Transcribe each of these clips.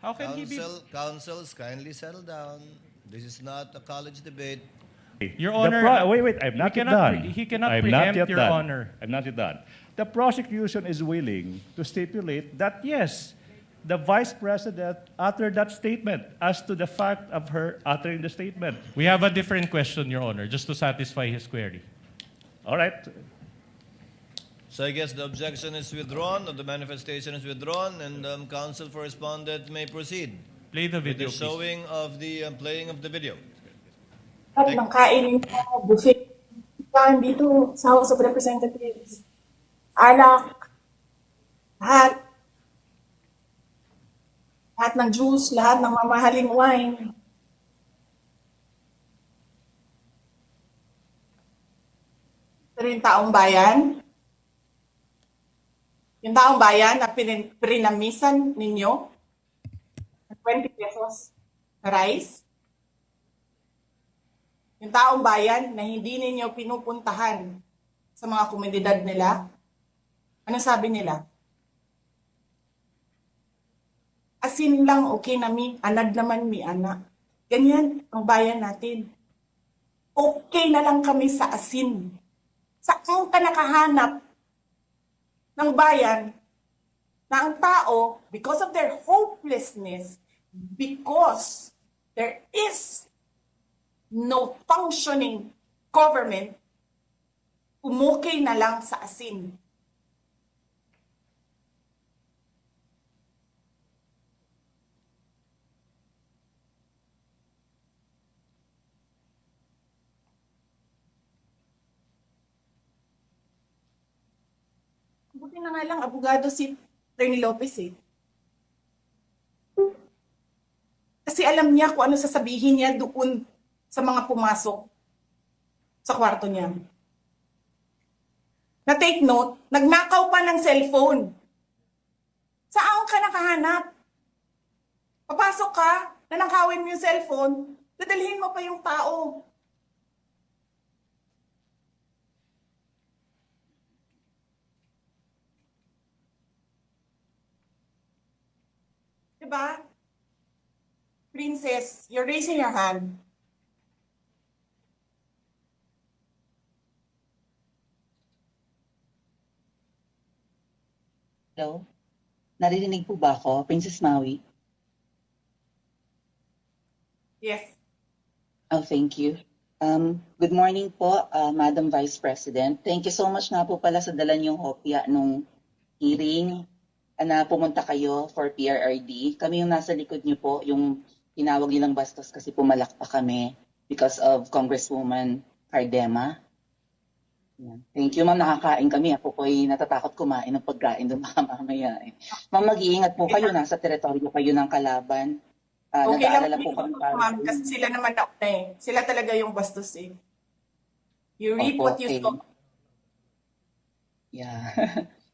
How can he be... Councils, kindly settle down. This is not a college debate. Your Honor, wait, I'm not yet done. He cannot I'm not preempt yet Your done. Honor. I'm not yet done. The prosecution is willing to stipulate that, yes, the Vice President uttered that statement as to the fact of her uttering the statement. We have a different question, Your Honor, just to satisfy his query. All right. So I guess the objection is withdrawn, or the manifestation is withdrawn, and counsel for respondent may proceed Play the with video, the please. showing of the playing of the video. At ng kainin ko, buffet. Yan dito sa House of Representatives. Alak. Lahat. Lahat ng juice, lahat ng mamahaling wine. Pero yung taong bayan, na pinamisan ninyo, ng 20 pesos na rice, yung taong bayan na hindi ninyo pinupuntahan sa mga komunidad nila, ano sabi nila? Asin lang okay na mi, anad naman mi anak. Ganyan ang bayan natin. Okay na lang kami sa asin. Saan ka nakahanap ng bayan na ang tao, because of their hopelessness, because there is no functioning government, umukay na lang sa asin. Buti na nga lang, abogado si Attorney Lopez eh. Kasi alam niya kung ano sasabihin niya doon sa mga pumasok sa kwarto niya. Na take note, nagnakaw pa ng cellphone. Saan ka nakahanap? Papasok ka, nanakawin mo yung cellphone, dadalhin mo pa yung tao. Diba? Princess, you're raising your hand. Hello? Naririnig po ba ako, Princess Maui? Yes. Oh, thank you. Good morning po, Madam Vice President. Thank you so much nga po pala sa dala niyong hopya nung hearing na pumunta kayo for PRRD. Kami yung nasa likod niyo po, yung tinawag nilang bastos kasi pumalak pa kami because of Congresswoman Cardema. Yan. Thank you, ma'am. Nakakain kami. Ako po ay natatakot kumain ng pagkain doon mamaya. Ma'am, mag-iingat po kayo. Nasa teritoryo kayo ng kalaban. Okay lang Nag-aalala po kami para ma'am, kasi sila naman na eh. Sila talaga yung bastos eh. You reap Opo, what you sow. Yeah.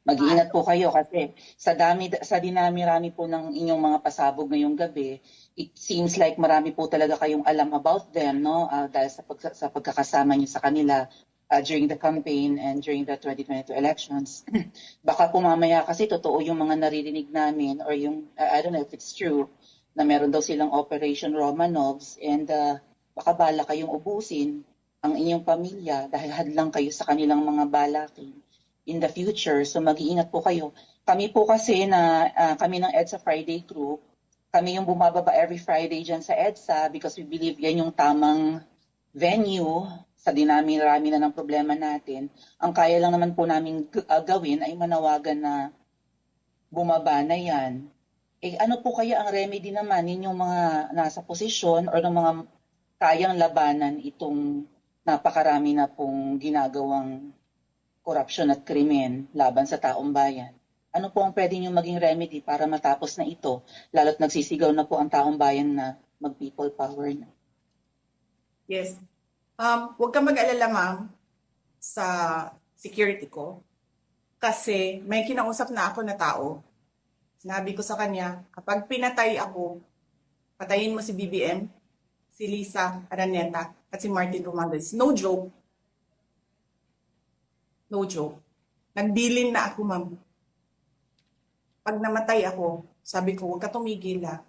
Mag-iingat po kayo kasi sa dinami-rami po ng inyong mga pasabog ngayong gabi, it seems like marami po talaga kayong alam about them, no? Dahil sa pagkakasama niyo sa kanila during the campaign and during the 2022 elections. Baka po mamaya kasi totoo yung mga naririnig namin or yung, I don't know if it's true, na meron daw silang Operation Romanovs and baka bala kayong ubusin ang inyong pamilya dahil hadlang kayo sa kanilang mga balakin in the future. So mag-iingat po kayo. Kami po kasi kami ng EDSA Friday Group, kami yung bumababa every Friday dyan sa EDSA because we believe yan yung tamang venue sa dinami-rami na ng problema natin. Ang kaya lang naman po namin gawin ay manawagan na bumaba na yan. Eh, ano po kaya ang remedy naman ninyong mga nasa posisyon or ng mga kayang labanan itong napakarami na pong ginagawang korupsyon at krimen laban sa taong bayan? Ano po ang pwede nyo maging remedy para matapos na ito, lalo't nagsisigaw na po ang taong bayan na mag-people power na? Yes. Huwag kang mag-alala ma'am sa security ko kasi may kinausap na ako na tao. Sinabi ko sa kanya, kapag pinatay ako, patayin mo si BBM, si Lisa Araneta, at si Martin Romualdez. No joke. No joke. Nagbilin na ako, ma'am. Pag namatay ako, sabi ko, huwag ka tumigil ha.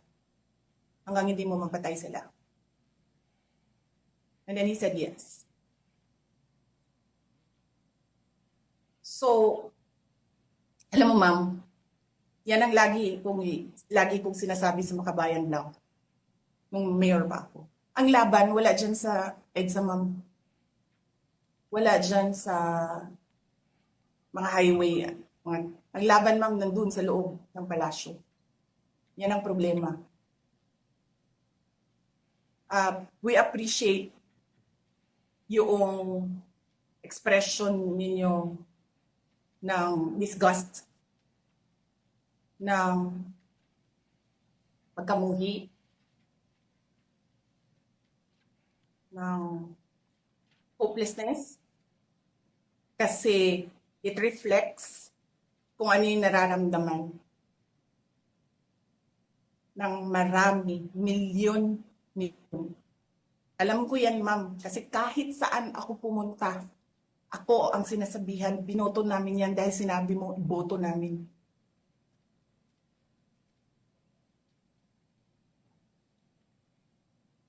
hanggang hindi mo mapatay sila. And then he said yes. So, alam mo ma'am, yan ang lagi kong sinasabi sa Makabayan Block nung mayor pa ako. Ang laban, wala dyan sa EDSA ma'am. Wala dyan sa mga highway. Ang laban ma'am nandun sa loob ng palasyo. Yan ang problema. We appreciate yung expression ninyo ng disgust, ng pagkamuhi, ng hopelessness, kasi it reflects kung ano yung nararamdaman ng marami, milyon. Alam ko yan, ma'am, kasi kahit saan ako pumunta, ako ang sinasabihan, binoto namin yan dahil sinabi mo, iboto namin.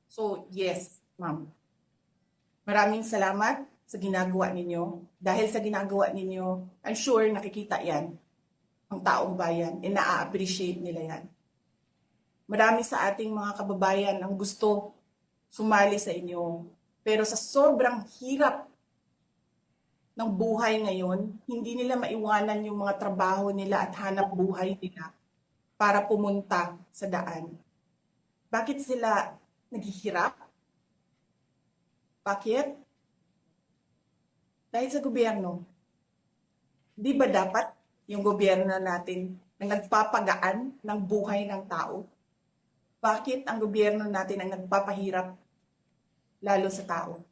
So, yes, ma'am. Maraming salamat sa ginagawa ninyo. Dahil sa ginagawa ninyo, I'm sure nakikita yan ang taong bayan, and na-appreciate nila yan. Marami sa ating mga kababayan ang gusto sumali sa inyo. Pero sa sobrang hirap ng buhay ngayon, hindi nila maiwanan yung mga trabaho nila at hanap buhay nila para pumunta sa daan. Bakit sila naghihirap? Bakit? Dahil sa gobyerno. Di ba dapat yung gobyerno natin na nagpapagaan ng buhay ng tao? Bakit ang gobyerno natin ang nagpapahirap lalo sa tao?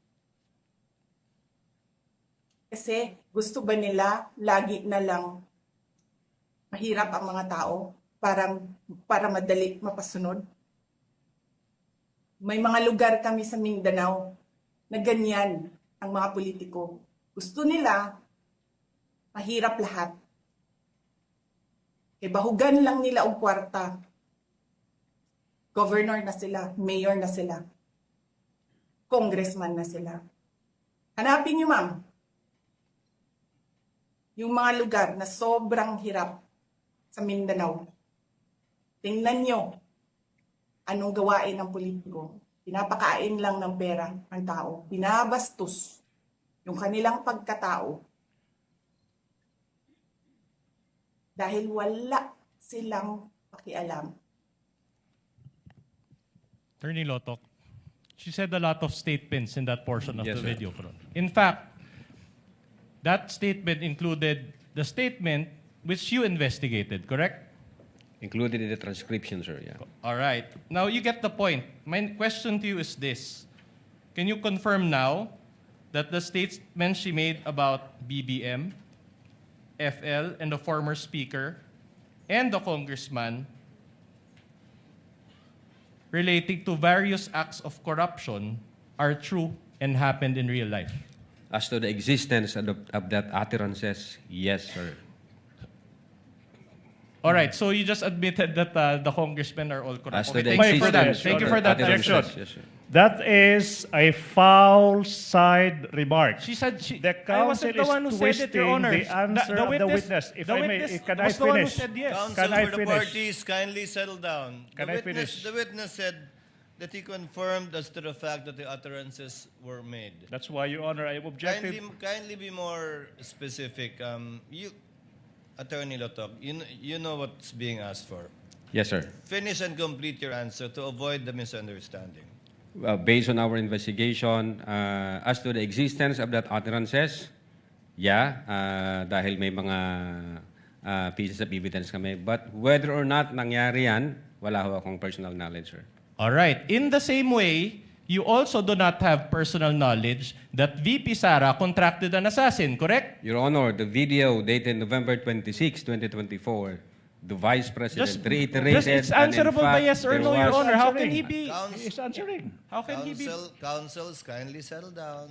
Kasi gusto ba nila lagi na lang mahirap ang mga tao para madali mapasunod? May mga lugar kami sa Mindanao na ganyan ang mga politiko. Gusto nila mahirap lahat. E bahugan lang nila ang kwarta. Governor na sila, mayor na sila, congressman na sila. Hanapin niyo, ma'am, yung mga lugar na sobrang hirap sa Mindanao. Tingnan niyo anong gawain ng politiko. Pinapakain lang ng pera ang tao. Binabastos yung kanilang pagkatao dahil wala silang pakialam. Attorney Lotok, she said a lot of statements in that portion of Yes, the sir. video. In fact, that statement included the statement which you investigated, correct? Included in the transcription, sir. Yeah. All right. Now you get the point. My question to you is this. Can you confirm now that the statement she made about BBM, FL, and the former speaker, and the congressman relating to various acts of corruption are true and happened in real life? As to the existence of that utterances, yes, sir. All right, so you just admitted that the congressmen are all corrupt. As to Okay, the thank you for that. existence Thank you of for that utterances, objection. yes, sir. That is a foul side remark. She said The I wasn't counsel the is one who said it, Your twisting Honor. the answer of the witness. If the I may, witness can I was the one who finish? said yes. Counsel Can I for the finish? parties, kindly settle down. Can I finish? The witness said that he confirmed as to the fact that the utterances were made. That's why, Your Honor, I am objective. Kindly be more specific. Attorney Lotok, you know what's being asked for. Yes, sir. Finish and complete your answer to avoid the misunderstanding. Based on our investigation, as to the existence of that utterances, yeah, dahil may mga pieces of evidence kami. But whether or not nangyari yan, wala ho akong personal knowledge, sir. All right. In the same way, you also do not have personal knowledge that VP Sara contracted an assassin, correct? Your Honor, the video dated November 26, 2024, the Vice President reiterated. It's and in answerable by fact, yes or there no, Your was- Honor. How can he be? He's answering. How can he be? Counsels, kindly settle down.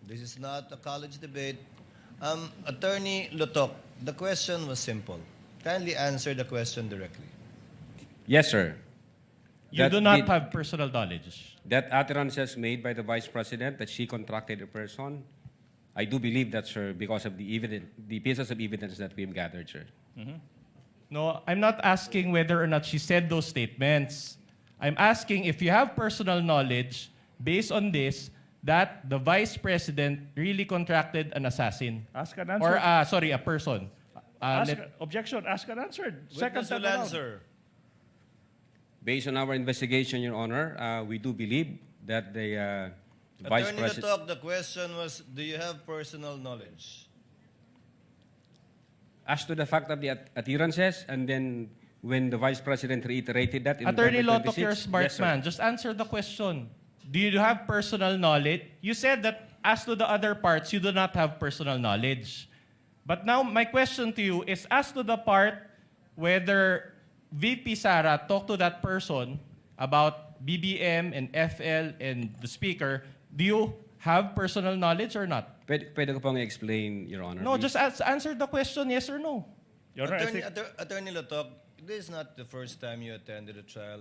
This is not a college debate. Attorney Lotok, the question was simple. Kindly answer the question directly. Yes, sir. You That do not did- have personal knowledge. That utterances made by the Vice President that she contracted a person, I do believe that, sir, because of the pieces of evidence that we've gathered, sir. No, I'm not asking whether or not she said those statements. I'm asking if you have personal knowledge based on this that the Vice President really contracted an assassin. Ask and Or, answer. a person. Objection, asked and answered. Second Witness time will around. answer. Based on our investigation, Your Honor, we do believe that the Vice Attorney President... Latok, the question was, do you have personal knowledge? As to the fact of the utterances, and then when the Vice President reiterated that in Attorney November Lotok, you're a 26, smart yes, sir. man. Just answer the question. Do you have personal knowledge? You said that as to the other parts, you do not have personal knowledge. But now, my question to you is as to the part whether VP Sara talked to that person about BBM and FL and the speaker, do you have personal knowledge or not? Pwede ko pong explain, Your Honor. No, please? just answer the question, yes or no. Your Honor, I Attorney, think- Attorney Latok, this is not the first time you attended a trial.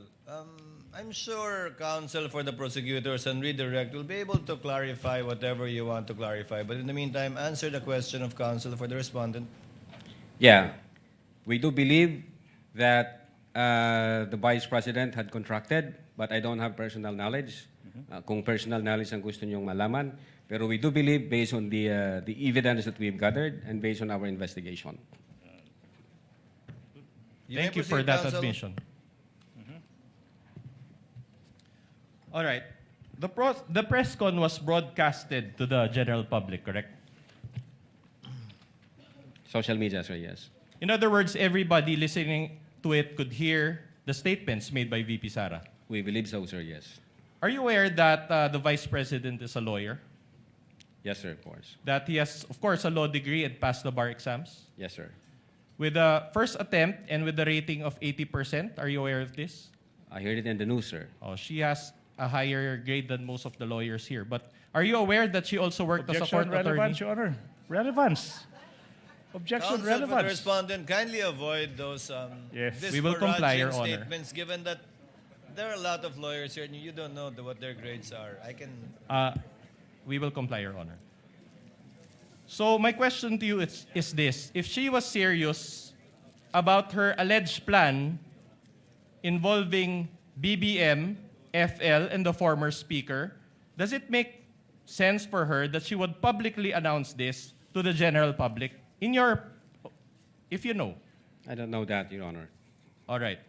I'm sure counsel for the prosecutors and redirect will be able to clarify whatever you want to clarify. But in the meantime, answer the question of counsel for the respondent. Yeah. We do believe that the Vice President had contracted, but I don't have personal knowledge. Kung personal knowledge ang gusto niyong malaman. Pero we do believe based on the evidence that we've gathered and based on our investigation. Thank may you for proceed, that counsel. admission. All right. The press con was broadcasted to the general public, correct? Social media, sir, yes. In other words, everybody listening to it could hear the statements made by VP Sara. We believe so, sir, yes. Are you aware that the Vice President is a lawyer? Yes, sir, of course. That he has, of course, a law degree and passed the bar exams? Yes, sir. With the first attempt and with the rating of 80%, are you aware of this? I heard it in the news, sir. Oh, she has a higher grade than most of the lawyers here. But are you aware that she also worked as a Objection, court attorney? relevance, Your Honor. Relevance. Objection, Counsel for the relevance. respondent, kindly avoid those Yes. We will comply, Your disparaging Honor. statements, given that there are a lot of lawyers here and you don't know what their grades are. We will comply, Your Honor. So my question to you is this. If she was serious about her alleged plan involving BBM, FL, and the former speaker, does it make sense for her that she would publicly announce this to the general public? If you know. I don't know that, Your Honor. All right.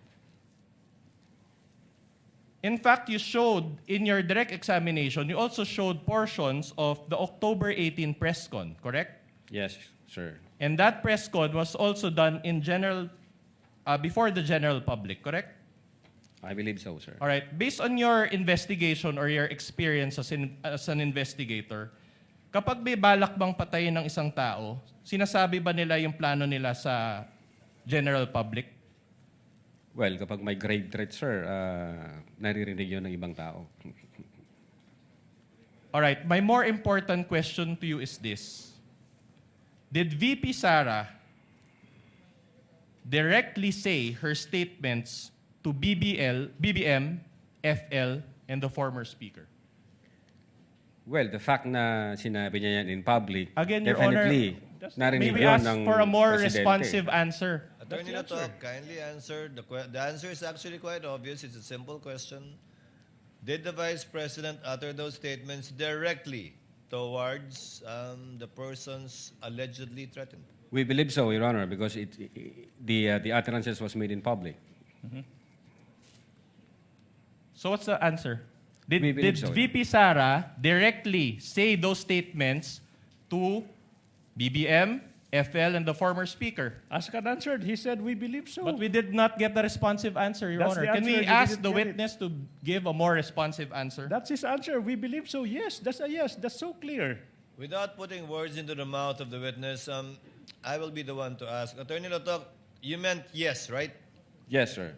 In fact, you showed in your direct examination, you also showed portions of the October 18 press con, correct? Yes, sir. And that press con was also done in general, before the general public, correct? I believe so, sir. All right. Based on your investigation or your experience as an investigator, kapag may balak bang patayin ng isang tao, sinasabi ba nila yung plano nila sa general public? Well, kapag may grave threat, sir, naririnig yun ng ibang tao. All right. My more important question to you is this. Did VP Sara directly say her statements to BBM, FL, and the former speaker? Well, the fact na sinabi niya yan in public, Again, Your Honor, definitely may narinig we yun ask ng for a more presidente. responsive answer? Attorney Latok, kindly answer. The answer is actually quite obvious. It's a simple question. Did the Vice President utter those statements directly towards the persons allegedly threatened? We believe so, Your Honor, because the utterances was made in public. So what's the answer? We Did believe so, VP Sara directly say those statements to BBM, FL, and the former speaker? Asked and answered. He said, we believe so. But we did not get the responsive answer, Your That's Honor. the Can we answer. You ask didn't the get it. witness to give a more responsive answer? That's his answer. We believe so. Yes, that's a yes. That's so clear. Without putting words into the mouth of the witness, I will be the one to ask. Attorney Latok, you meant yes, right? Yes, sir.